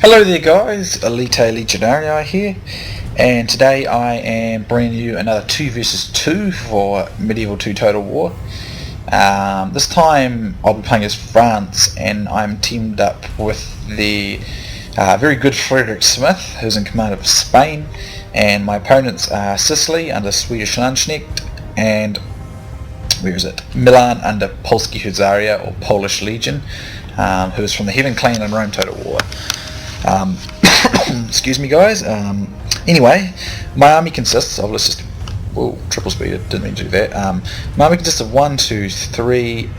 Hello there guys, Elita Legionarii here, and today I am bringing you another 2 versus 2 for Medieval 2 Total War. This time I'll be playing as France, and I'm teamed up with the very good FriedrichSmith, who's in command of Spain, and my opponents are Sicily under SwedishLandsknekt, and Milan under Polski Husaria or Polish Legion, who is from the Heaven Clan and Rome Total War. Excuse me guys. Anyway, my army consists of, let's just, whoa, triple speed, I didn't mean to do that. My army consists of 1, 2, 3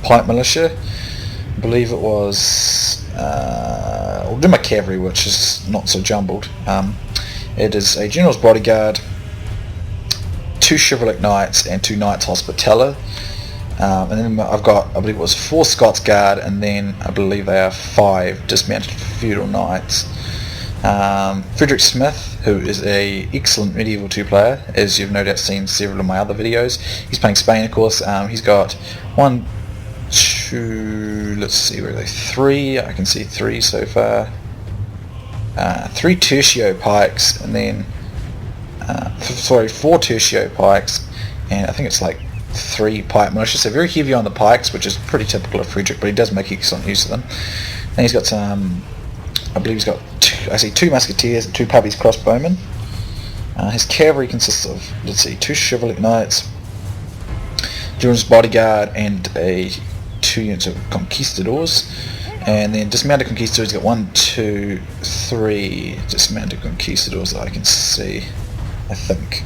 pipe militia. I believe it was, I'll do my cavalry, which is not so jumbled. It is a general's bodyguard, 2 chivalric knights and 2 knights hospitaller. And then I've got, I believe it was 4 Scots Guard, and then I believe they are 5 dismounted feudal knights. FriedrichSmith, who is a excellent Medieval 2 player, as you've no doubt seen several of my other videos. He's playing Spain, of course. He's got 1, 2, let's see, where are they? 3, I can see 3 so far. 3 tertio pikes, and then 4 tertio pikes, and I think it's like 3 pipe militia, so very heavy on the pikes, which is pretty typical of Friedrich, but he does make excellent use of them. And he's got some, I believe he's got 2 musketeers and 2 puppies crossbowmen. His cavalry consists of, let's see, 2 chivalric knights, general's bodyguard, and 2 units of conquistadors. And then dismounted conquistadors, he's got 1, 2, 3 dismounted conquistadors that I can see, I think.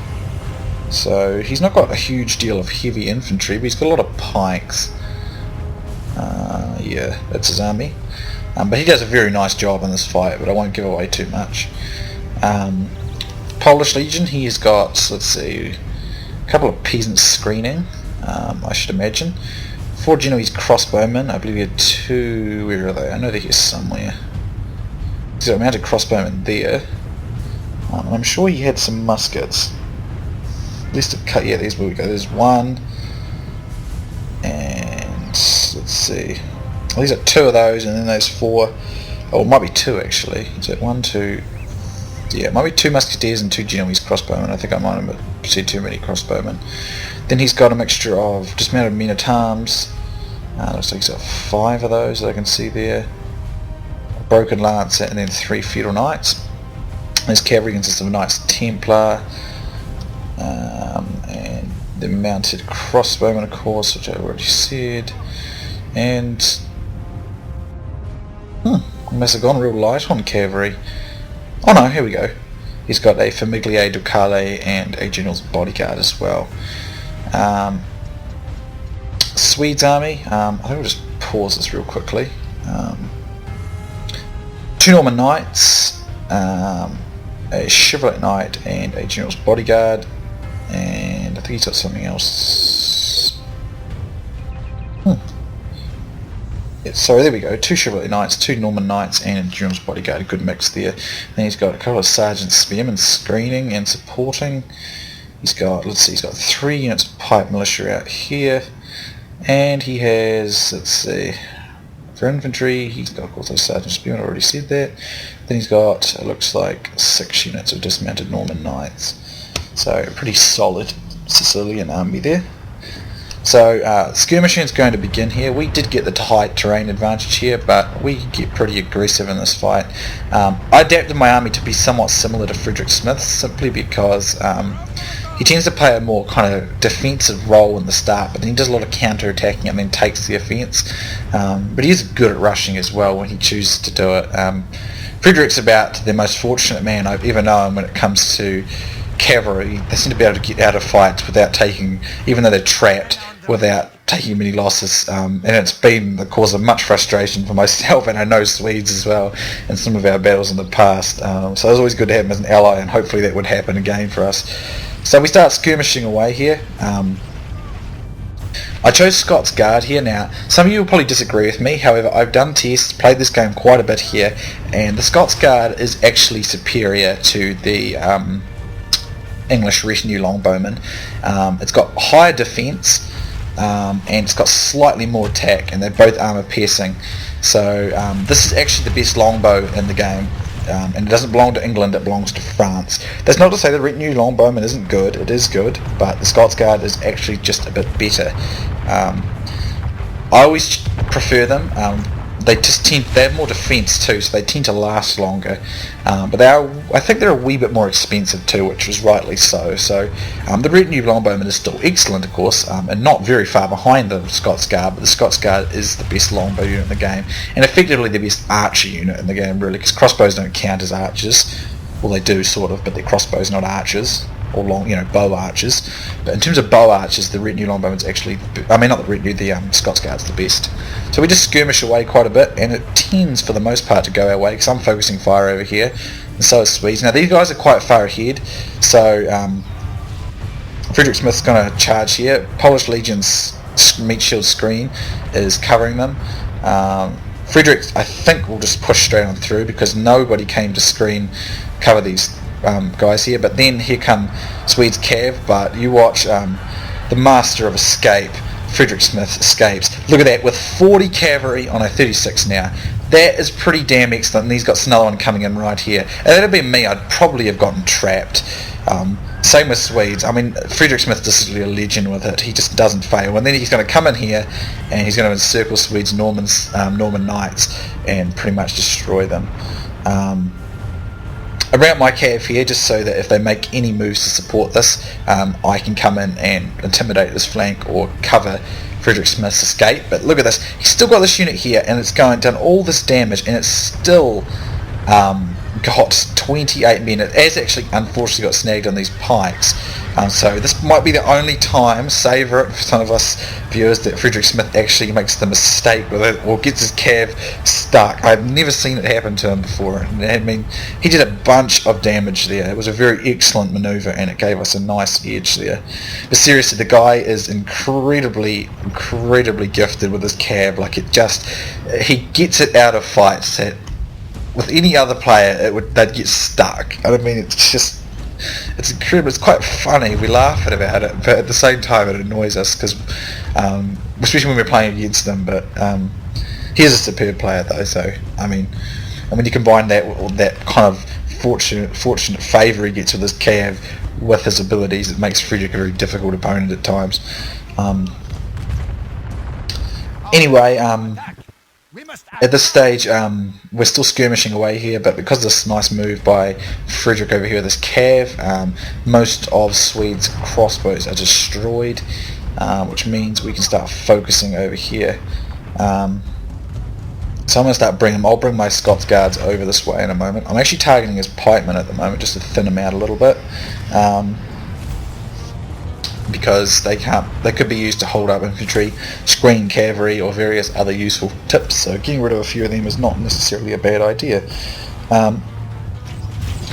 So he's not got a huge deal of heavy infantry, but he's got a lot of pikes. Yeah, that's his army. But he does a very nice job in this fight, but I won't give away too much. Polish Legion, he's got, let's see, a couple of peasants screening, I should imagine. 4 Genoese crossbowmen, I believe he had 2, where are they? I know they're here somewhere. He's got a mounted crossbowman there. I'm sure he had some muskets. List of cut, yeah, there's where we go. There's 1, and let's see. Well, these are 2 of those, and then there's 4. Oh, it might be 2 actually. Is it 1, 2? Yeah, it might be 2 musketeers and 2 Genoese crossbowmen. I think I might have said too many crossbowmen. Then he's got a mixture of dismounted men at arms. Looks like he's got 5 of those that I can see there. A broken lancer, and then 3 feudal knights. His cavalry consists of a Knights Templar. And the mounted crossbowmen, of course, which I already said, and must have gone real light on cavalry. Oh no, here we go. He's got a Famiglia Ducale and a general's bodyguard as well. Swedes army, I think we'll just pause this real quickly. 2 Norman knights, a chivalric knight and a general's bodyguard. And I think he's got something else. Yeah, so there we go, 2 chivalric knights, 2 Norman knights, and a general's bodyguard. A good mix there. Then he's got a couple of sergeant spearmen screening and supporting. He's got, let's see, he's got 3 units of pipe militia out here, and he has, let's see, for infantry, he's got, of course, those sergeant spearmen. I already said that. Then he's got, it looks like 6 units of dismounted Norman knights. So a pretty solid Sicilian army there. So skirmishing is going to begin here. We did get the height terrain advantage here, but we get pretty aggressive in this fight. I adapted my army to be somewhat similar to FriedrichSmith, simply because he tends to play a more kind of defensive role in the start, but then he does a lot of counter-attacking and then takes the offence. But he is good at rushing as well when he chooses to do it. Friedrich's about the most fortunate man I've ever known when it comes to cavalry. They seem to be able to get out of fights without taking, even though they're trapped, without taking many losses, and it's been the cause of much frustration for myself, and I know Swedes as well in some of our battles in the past. So it's always good to have him as an ally, and hopefully that would happen again for us. So we start skirmishing away here. I chose Scots Guard here. Now, some of you will probably disagree with me, however, I've done tests, played this game quite a bit here, and the Scots Guard is actually superior to the English retinue longbowmen. It's got higher defence, and it's got slightly more attack, and they're both armour piercing. So this is actually the best longbow in the game. And it doesn't belong to England, it belongs to France. That's not to say the retinue longbowman isn't good, it is good, but the Scots Guard is actually just a bit better. I always prefer them. They have more defence too, so they tend to last longer. But I think they're a wee bit more expensive too, which is rightly so. So the retinue longbowman is still excellent, of course, and not very far behind the Scots Guard. But the Scots Guard is the best longbow unit in the game, and effectively the best archer unit in the game, really, because crossbows don't count as archers. Well, they do sort of, but they're crossbows, not archers. Or bow archers. But in terms of bow archers, the retinue longbowman's actually, not the retinue, the Scots Guard's the best. So we just skirmish away quite a bit, and it tends for the most part to go our way, because I'm focusing fire over here, and so is Swedes. Now these guys are quite far ahead, so Friedrich Smith's going to charge here. Polish Legion's meat shield screen is covering them. Friedrich, I think, will just push straight on through, because nobody came to cover these guys here. But then here come Swedes Cav, but you watch the master of escape, Friedrich Smith, escapes. Look at that, with 40 cavalry on a 36 now. That is pretty damn excellent, and he's got another one coming in right here. And that'd be me, I'd probably have gotten trapped. Same with Swedes. Friedrich Smith is a legend with it. He just doesn't fail. And then he's going to come in here, and he's going to encircle Swedes' Norman knights and pretty much destroy them. Around my cav here, just so that if they make any moves to support this, I can come in and intimidate this flank or cover Friedrich Smith's escape. But look at this, he's still got this unit here, and it's done all this damage, and it's still got 28 men. It has actually unfortunately got snagged on these pikes. So this might be the only time, savour it for some of us viewers, that Friedrich Smith actually makes the mistake with it, or gets his cav stuck. I've never seen it happen to him before. He did a bunch of damage there. It was a very excellent manoeuvre, and it gave us a nice edge there. But seriously, the guy is incredibly gifted with his cav. He gets it out of fights that with any other player they'd get stuck. It's incredible. It's quite funny. We laugh about it, but at the same time it annoys us, because especially when we're playing against them. But he's a superb player though. So and when you combine that with that kind of fortunate favour he gets with his cav with his abilities, it makes Friedrich a very difficult opponent at times. Anyway, at this stage, we're still skirmishing away here, but because of this nice move by Friedrich over here, this cav, most of Swedes' crossbows are destroyed, which means we can start focusing over here. So I'm going to start I'll bring my Scots Guards over this way in a moment. I'm actually targeting his pikemen at the moment, just to thin him out a little bit. Because they could be used to hold up infantry, screen cavalry, or various other useful tips. So getting rid of a few of them is not necessarily a bad idea.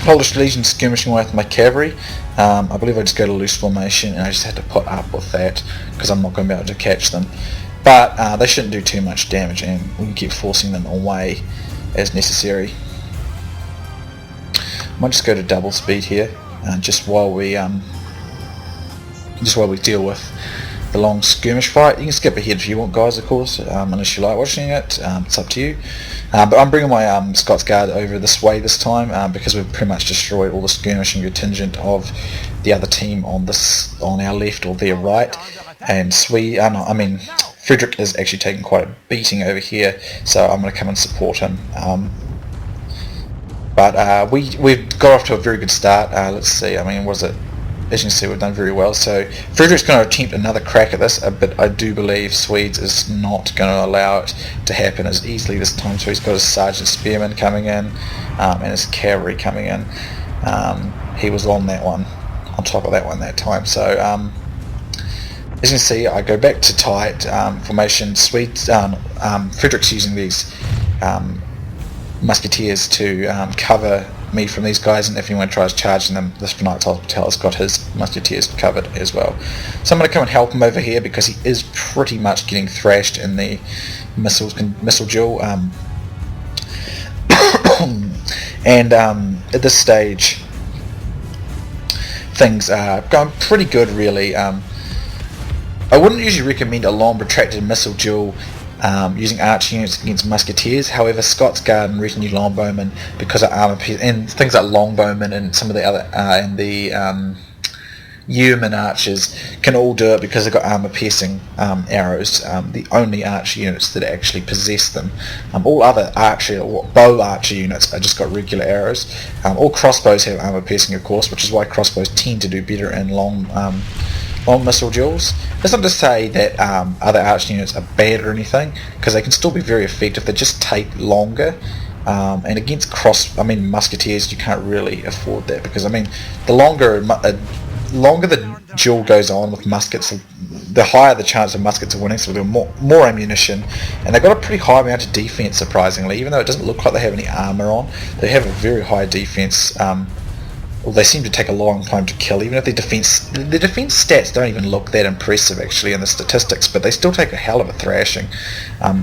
Polish Legion skirmishing away with my cavalry. I believe I just go to loose formation, and I just had to put up with that because I'm not going to be able to catch them. But they shouldn't do too much damage, and we can keep forcing them away as necessary. I might just go to double speed here, just while we deal with the long skirmish fight. You can skip ahead if you want, guys, of course, unless you like watching it. It's up to you. But I'm bringing my Scots Guard over this way this time, because we've pretty much destroyed all the skirmishing contingent of the other team on our left or their right. And Friedrich is actually taking quite a beating over here, so I'm going to come and support him. But we've got off to a very good start. Let's see, what is it? As you can see, we've done very well. So Friedrich's going to attempt another crack at this, but I do believe Swedes is not going to allow it to happen as easily this time. So he's got his Sergeant Spearman coming in, and his cavalry coming in. He was on top of that one that time. So as you can see, I go back to tight formation. Friedrich's using these musketeers to cover me from these guys, and if anyone tries charging them, this Knight's Hospital has got his musketeers covered as well. So I'm going to come and help him over here, because he is pretty much getting thrashed in the missile duel. And at this stage, things are going pretty good, really. I wouldn't usually recommend a long protracted missile duel using archer units against musketeers. However, Scots Guard and retinue longbowmen, because of armour and things like longbowmen and some of the other and the Yeoman archers can all do it because they've got armour-piercing arrows. The only archer units that actually possess them. All other archer or bow archer units are just got regular arrows. All crossbows have armour-piercing, of course, which is why crossbows tend to do better in long missile duels. That's not to say that other archer units are bad or anything, because they can still be very effective. They just take longer. And against musketeers, you can't really afford that, because the longer the duel goes on with muskets, the higher the chance of muskets of winning, so they've got more ammunition, and they've got a pretty high amount of defense, surprisingly. Even though it doesn't look like they have any armor on, they have a very high defense. Well, they seem to take a long time to kill, even if their defense stats don't even look that impressive actually in the statistics, but they still take a hell of a thrashing,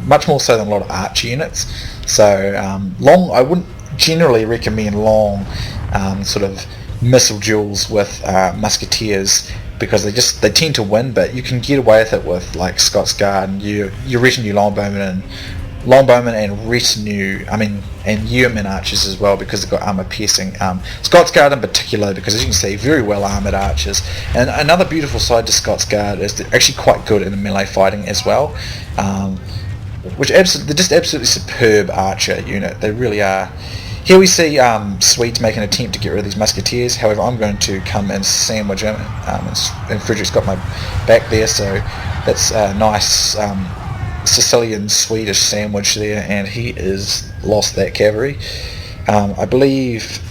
much more so than a lot of archer units. So I wouldn't generally recommend long sort of missile duels with musketeers, because they tend to win, but you can get away with it with like Scots Guard and your retinue longbowmen and retinue, and Yeoman archers as well, because they've got armour piercing. Scots Guard in particular, because as you can see, very well armoured archers. And another beautiful side to Scots Guard is they're actually quite good in melee fighting as well. They're just absolutely superb archer unit. They really are. Here we see Swedes make an attempt to get rid of these musketeers. However, I'm going to come and sandwich him, and Friedrich's got my back there, so that's a nice Sicilian-Swedish sandwich there, and he is lost that cavalry. I believe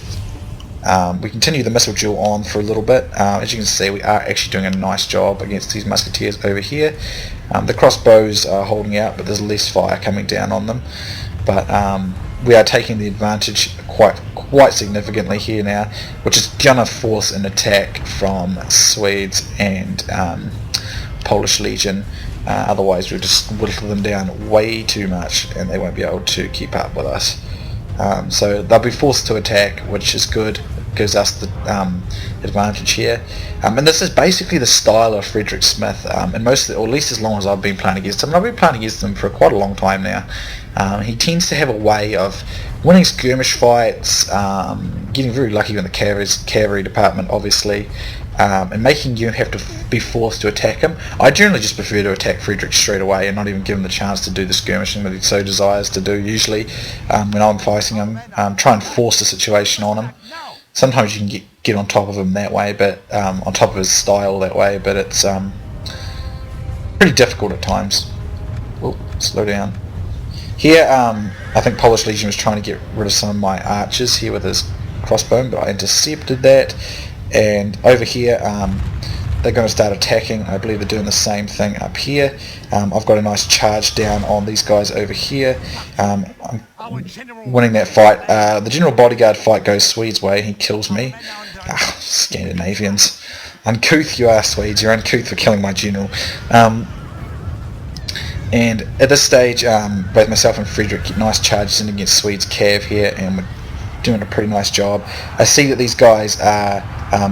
we continue the missile duel on for a little bit. As you can see, we are actually doing a nice job against these musketeers over here. The crossbows are holding out, but there's less fire coming down on them. But we are taking the advantage quite significantly here now, which is gonna force an attack from Swedes and Polish Legion. Otherwise we'll just whittle them down way too much and they won't be able to keep up with us. So they'll be forced to attack, which is good. It gives us the advantage here. And this is basically the style of Friedrich Smith, and or at least as long as I've been playing against him. And I've been playing against him for quite a long time now. He tends to have a way of winning skirmish fights, getting very lucky in the cavalry department, obviously, and making you have to be forced to attack him. I generally just prefer to attack Friedrich straight away and not even give him the chance to do the skirmishing that he so desires to do usually when I'm fighting him. Try and force the situation on him. Sometimes you can get on top of him that way, but on top of his style that way, but it's pretty difficult at times. Whoa, slow down. Here, I think Polish Legion was trying to get rid of some of my archers here with his crossbow, but I intercepted that. And over here, they're going to start attacking. I believe they're doing the same thing up here. I've got a nice charge down on these guys over here. I'm winning that fight. The general bodyguard fight goes Swedes' way. He kills me. Scandinavians. Uncouth you are, Swedes. You're uncouth for killing my general. And at this stage, both myself and Friedrich get nice charges in against Swedes' cav here, and we're doing a pretty nice job. I see that these guys are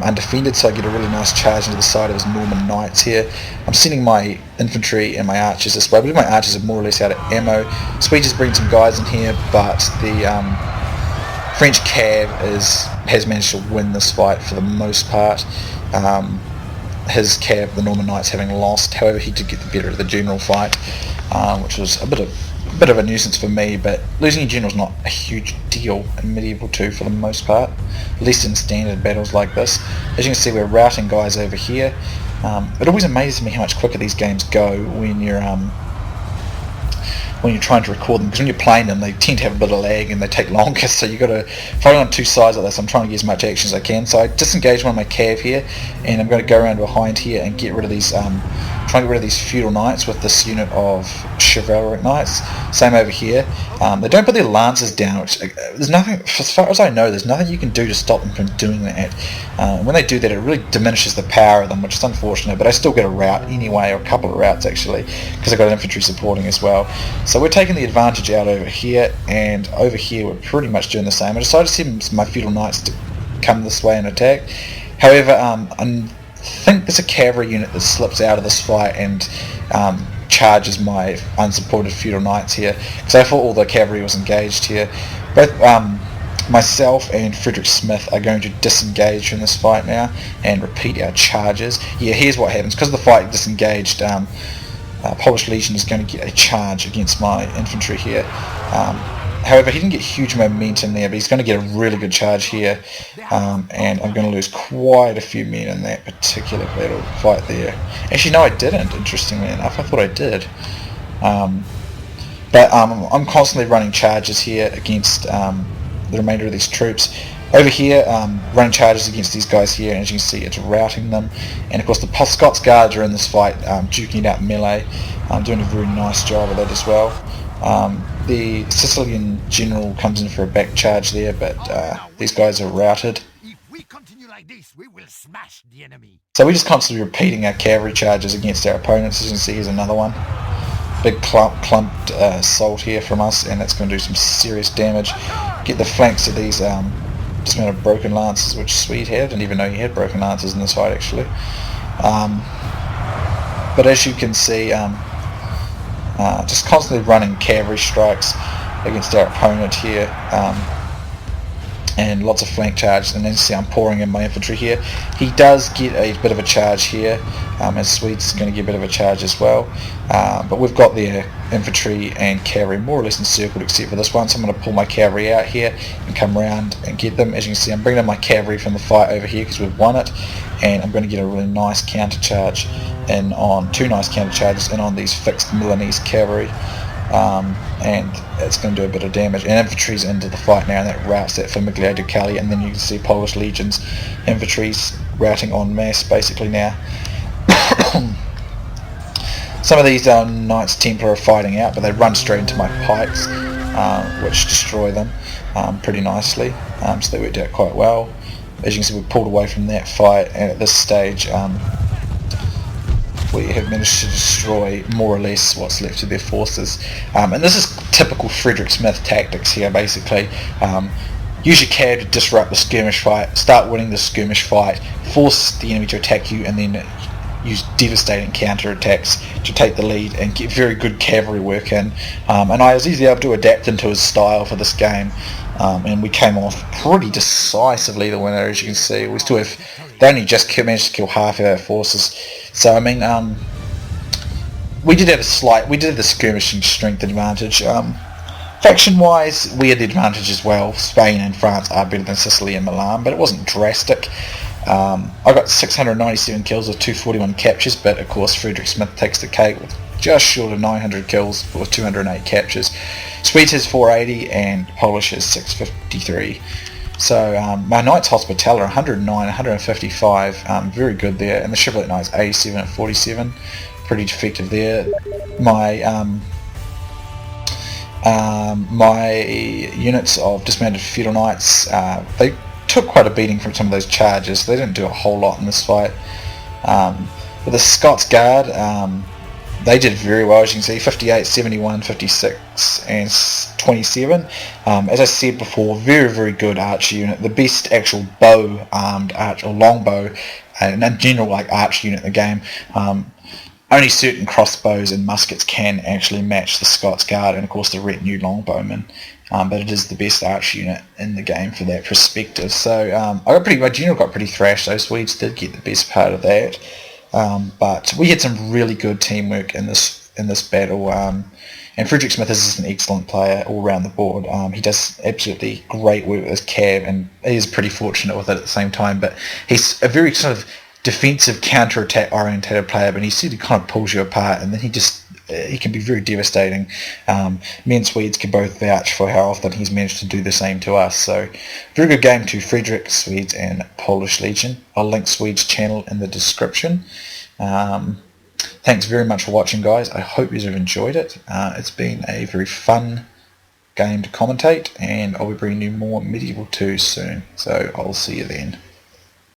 undefended, so I get a really nice charge into the side of his Norman knights here. I'm sending my infantry and my archers this way. I believe my archers are more or less out of ammo. Swedes is bringing some guys in here, but the French cav has managed to win this fight for the most part. His cav, the Norman knights, having lost. However, he did get the better of the general fight, which was a bit of a nuisance for me, but losing a general is not a huge deal in Medieval 2 for the most part, at least in standard battles like this. As you can see, we're routing guys over here. It always amazes me how much quicker these games go when you're trying to record them, because when you're playing them they tend to have a bit of lag and they take longer, so you've got to fight on two sides like this. I'm trying to get as much action as I can, so I disengage one of my cav here, and I'm going to go around behind here and get rid of these try and get rid of these feudal knights with this unit of chivalric knights. Same over here. They don't put their lances down, which there's nothing, as far as I know, there's nothing you can do to stop them from doing that. When they do that, it really diminishes the power of them, which is unfortunate, but I still get a rout anyway, or a couple of routs actually, because I've got infantry supporting as well. So we're taking the advantage out over here, and over here we're pretty much doing the same. I decided to send my feudal knights to come this way and attack. However, I think there's a cavalry unit that slips out of this fight and charges my unsupported feudal knights here, because I thought all the cavalry was engaged here. Both myself and Friedrich Smith are going to disengage from this fight now and repeat our charges. Yeah, here's what happens. Because the fight disengaged, Polish Legion is going to get a charge against my infantry here. However, he didn't get huge momentum there, but he's going to get a really good charge here, and I'm going to lose quite a few men in that particular battle fight there. Actually, no, I didn't, interestingly enough. I thought I did. But I'm constantly running charges here against the remainder of these troops. Over here, running charges against these guys here, and as you can see, it's routing them. And of course, the Scots Guards are in this fight, duking it out melee, doing a very nice job of that as well. The Sicilian general comes in for a back charge there, but these guys are routed. If we continue like this, we will smash the enemy. So we're just constantly repeating our cavalry charges against our opponents. As you can see, here's another one. Big clumped assault here from us, and that's going to do some serious damage. Get the flanks of these dismounted broken lances, which Swede had. Didn't even know he had broken lances in this fight, actually. But as you can see, just constantly running cavalry strikes against our opponent here, and lots of flank charges. And then you see I'm pouring in my infantry here. He does get a bit of a charge here, as Swedes going to get a bit of a charge as well. But we've got their infantry and cavalry more or less encircled, except for this one. So I'm going to pull my cavalry out here and come around and get them. As you can see, I'm bringing in my cavalry from the fight over here because we've won it, and I'm going to get a really nice counter charge in on two nice counter charges in on these fixed Milanese cavalry. And it's going to do a bit of damage, and infantry's into the fight now, and that routes that Famiglia Ducali, and then you can see Polish Legion's infantry's routing en masse basically now. Some of these Knights Templar are fighting out, but they run straight into my pikes, which destroy them pretty nicely, so they worked out quite well. As you can see, we pulled away from that fight, and at this stage we have managed to destroy more or less what's left of their forces. And this is typical Friedrich Smith tactics here, basically. Use your cav to disrupt the skirmish fight, start winning the skirmish fight, force the enemy to attack you, and then use devastating counter-attacks to take the lead and get very good cavalry work in. And I was easily able to adapt into his style for this game, and we came off pretty decisively the winner. As you can see, we still have, they only just managed to kill half of our forces. So I mean, we did have the skirmishing strength advantage. Faction-wise, we had the advantage as well. Spain and France are better than Sicily and Milan, but it wasn't drastic. I got 697 kills with 241 captures, but of course Friedrich Smith takes the cake with just short of 900 kills with 208 captures. Swedes has 480 and Polish has 653. So my Knights Hospital are 109, 155, very good there, and the Chivalric Knights 87 at 47, pretty effective there. My my units of dismounted feudal knights, they took quite a beating from some of those charges. They didn't do a whole lot in this fight. But the Scots Guard, they did very well, as you can see, 58, 71, 56 and 27. As I said before, very good archer unit, the best actual bow armed archer, or longbow, and in general like archer unit in the game. Only certain crossbows and muskets can actually match the Scots Guard, and of course the retinue longbowmen. But it is the best archer unit in the game for that perspective. So my general got pretty thrashed. Those Swedes did get the best part of that. But we had some really good teamwork in this battle, and Friedrich Smith is just an excellent player all around the board. He does absolutely great work with his cav, and he is pretty fortunate with it at the same time. But he's a very sort of defensive counter-attack orientated player, but he sort of kind of pulls you apart, and then he can be very devastating. Me and Swedes can both vouch for how often he's managed to do the same to us. So very good game to Friedrich, Swedes and Polish Legion. I'll link Swedes' channel in the description. Thanks very much for watching, guys. I hope you have enjoyed it. It's been a very fun game to commentate, and I'll be bringing you more Medieval 2 soon. So I'll see you then.